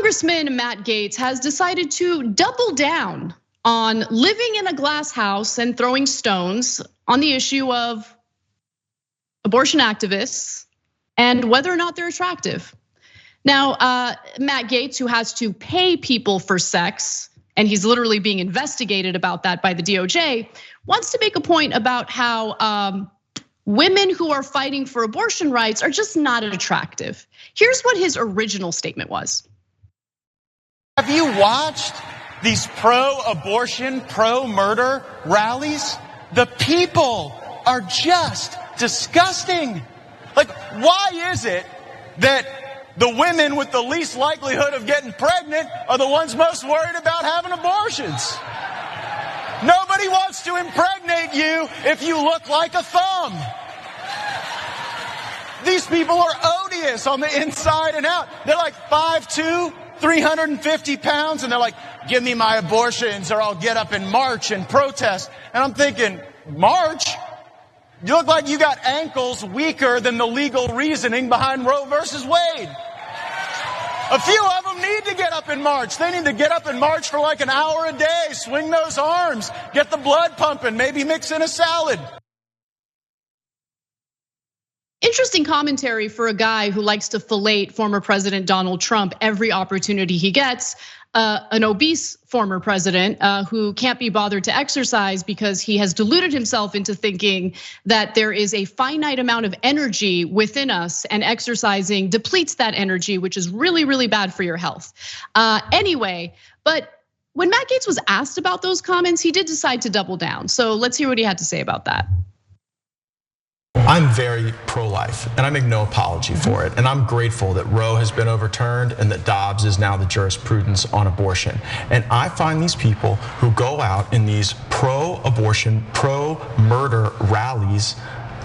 Congressman Matt Gaetz has decided to double down on living in a glass house and throwing stones on the issue of abortion activists and whether or not they're attractive. Now, Matt Gaetz, who has to pay people for sex, and he's literally being investigated about that by the DOJ, wants to make a point about how women who are fighting for abortion rights are just not attractive. Here's what his original statement was. Have you watched these pro-abortion, pro-murder rallies? The people are just disgusting. Like, why is it that the women with the least likelihood of getting pregnant are the ones most worried about having abortions? Nobody wants to impregnate you if you look like a thumb. These people are odious on the inside and out. They're like 5'2", 350 pounds, and they're like, give me my abortions or I'll get up and march and protest. And I'm thinking, march? You look like you got ankles weaker than the legal reasoning behind Roe versus Wade. A few of them need to get up and march. They need to get up and march for like an hour a day, swing those arms, get the blood pumping, maybe mix in a salad. Interesting commentary for a guy who likes to fillet former President Donald Trump every opportunity he gets. An obese former president who can't be bothered to exercise because he has deluded himself into thinking that there is a finite amount of energy within us, and exercising depletes that energy, which is really, really bad for your health. Anyway, but when Matt Gaetz was asked about those comments, he did decide to double down. So let's hear what he had to say about that. I'm very pro-life, and I make no apology for it. And I'm grateful that Roe has been overturned and that Dobbs is now the jurisprudence on abortion. And I find these people who go out in these pro-abortion, pro-murder rallies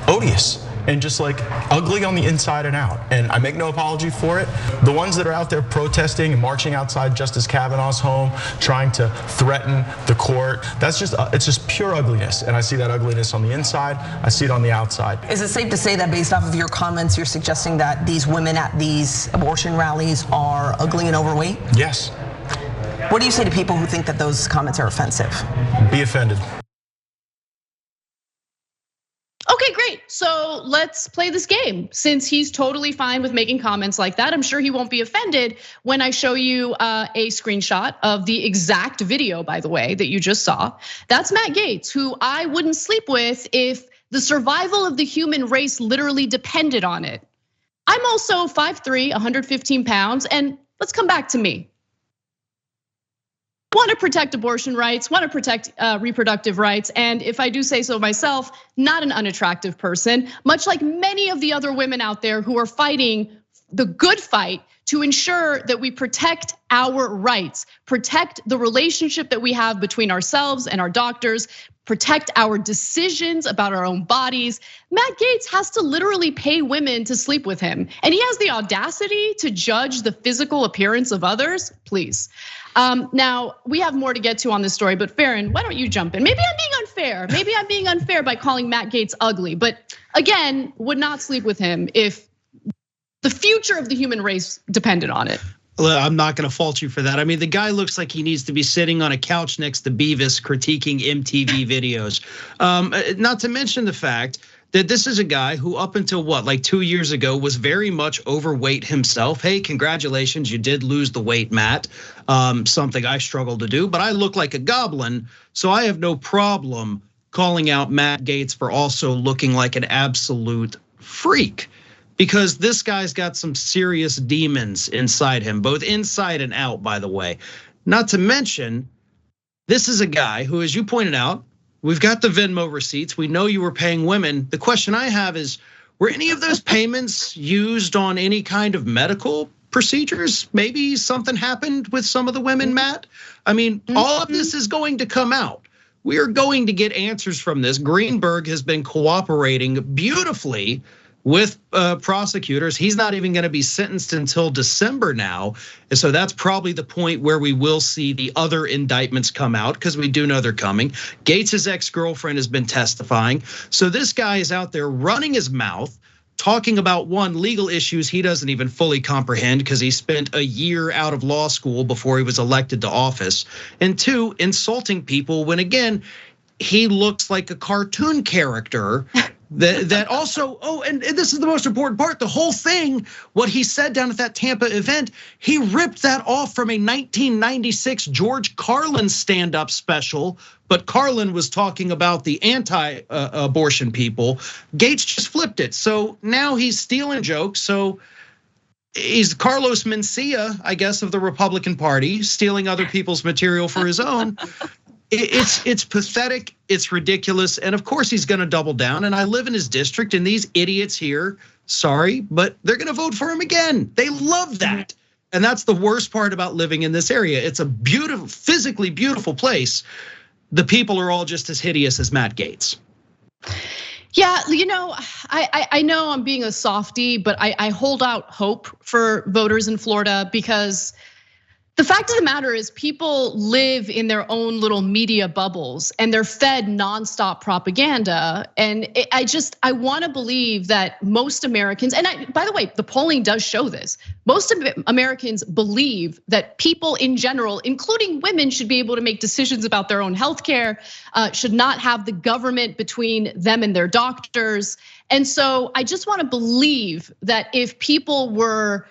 odious and just like ugly on the inside and out. And I make no apology for it. The ones that are out there protesting and marching outside Justice Kavanaugh's home, trying to threaten the court, that's just, it's just pure ugliness. And I see that ugliness on the inside, I see it on the outside. Is it safe to say that based off of your comments, you're suggesting that these women at these abortion rallies are ugly and overweight? Yes. What do you say to people who think that those comments are offensive? Be offended. Okay, great. So let's play this game. Since he's totally fine with making comments like that, I'm sure he won't be offended when I show you a screenshot of the exact video, by the way, that you just saw. That's Matt Gaetz, who I wouldn't sleep with if the survival of the human race literally depended on it. I'm also 5'3", 115 pounds, and let's come back to me. Want to protect abortion rights, want to protect reproductive rights, and if I do say so myself, not an unattractive person, much like many of the other women out there who are fighting the good fight to ensure that we protect our rights, protect the relationship that we have between ourselves and our doctors, protect our decisions about our own bodies. Matt Gaetz has to literally pay women to sleep with him, and he has the audacity to judge the physical appearance of others. Please. Now, we have more to get to on this story, but Farron, why don't you jump in? Maybe I'm being unfair. Maybe I'm being unfair by calling Matt Gaetz ugly, but again, would not sleep with him if the future of the human race depended on it. I'm not gonna fault you for that. I mean, the guy looks like he needs to be sitting on a couch next to Beavis critiquing MTV videos. Not to mention the fact that this is a guy who up until what, like 2 years ago was very much overweight himself. Hey, congratulations, you did lose the weight, Matt. Something I struggle to do, but I look like a goblin, so I have no problem calling out Matt Gaetz for also looking like an absolute freak. Because this guy's got some serious demons inside him, both inside and out, by the way. Not to mention, this is a guy who, as you pointed out, we've got the Venmo receipts. We know you were paying women. The question I have is, were any of those payments used on any kind of medical procedures? Maybe something happened with some of the women, Matt? I mean, all of this is going to come out. We are going to get answers from this. Greenberg has been cooperating beautifully with prosecutors. He's not even gonna be sentenced until December now. And so that's probably the point where we will see the other indictments come out, because we do know they're coming. Gaetz' ex-girlfriend has been testifying. So this guy is out there running his mouth, talking about one, legal issues he doesn't even fully comprehend because he spent a year out of law school before he was elected to office. And two, insulting people when again, he looks like a cartoon character that also, and this is the most important part, the whole thing, what he said down at that Tampa event, he ripped that off from a 1996 George Carlin stand-up special, but Carlin was talking about the anti-abortion people. Gaetz just flipped it. So now he's stealing jokes. So he's Carlos Mencia, I guess, of the Republican Party, stealing other people's material for his own. It's pathetic, it's ridiculous, and of course he's gonna double down. And I live in his district, and these idiots here, sorry, but they're gonna vote for him again. They love that. And that's the worst part about living in this area. It's a beautiful, physically beautiful place. The people are all just as hideous as Matt Gaetz. Yeah, I know I'm being a softie, but I hold out hope for voters in Florida because the fact of the matter is people live in their own little media bubbles and they're fed nonstop propaganda. And I wanna believe that most Americans, and by the way, the polling does show this. Most Americans believe that people in general, including women, should be able to make decisions about their own healthcare, should not have the government between them and their doctors. And so I just wanna believe that if people were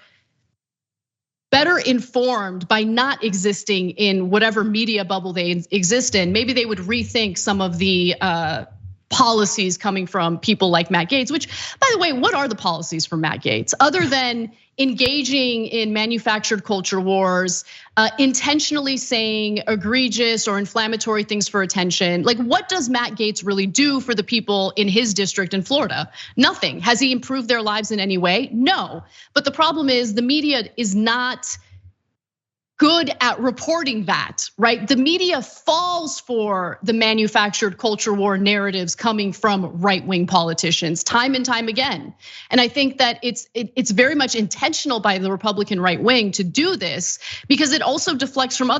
better informed by not existing in whatever media bubble they exist in, maybe they would rethink some of the policies coming from people like Matt Gaetz, which, by the way, what are the policies for Matt Gaetz? Other than engaging in manufactured culture wars, intentionally saying egregious or inflammatory things for attention. Like, what does Matt Gaetz really do for the people in his district in Florida? Nothing. Has he improved their lives in any way? No. But the problem is the media is not good at reporting that, right? The media falls for the manufactured culture war narratives coming from right-wing politicians time and time again. And I think that it's very much intentional by the Republican right wing to do this because it also deflects from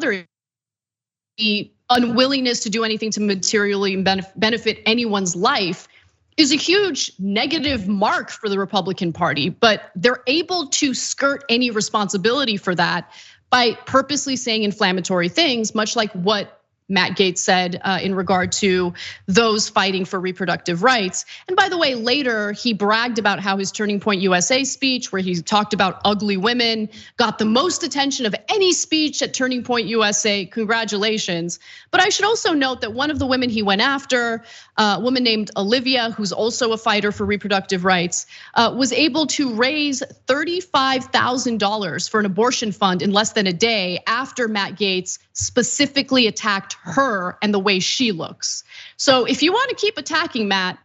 the unwillingness to do anything to materially benefit anyone's life is a huge negative mark for the Republican Party, but they're able to skirt any responsibility for that by purposely saying inflammatory things, much like what Matt Gaetz said in regard to those fighting for reproductive rights. And by the way, later he bragged about how his Turning Point USA speech, where he talked about ugly women, got the most attention of any speech at Turning Point USA. Congratulations. But I should also note that one of the women he went after, a woman named Olivia, who's also a fighter for reproductive rights, was able to raise $35,000 for an abortion fund in less than a day after Matt Gaetz specifically attacked her and the way she looks. So if you want to keep attacking Matt,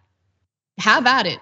have at it.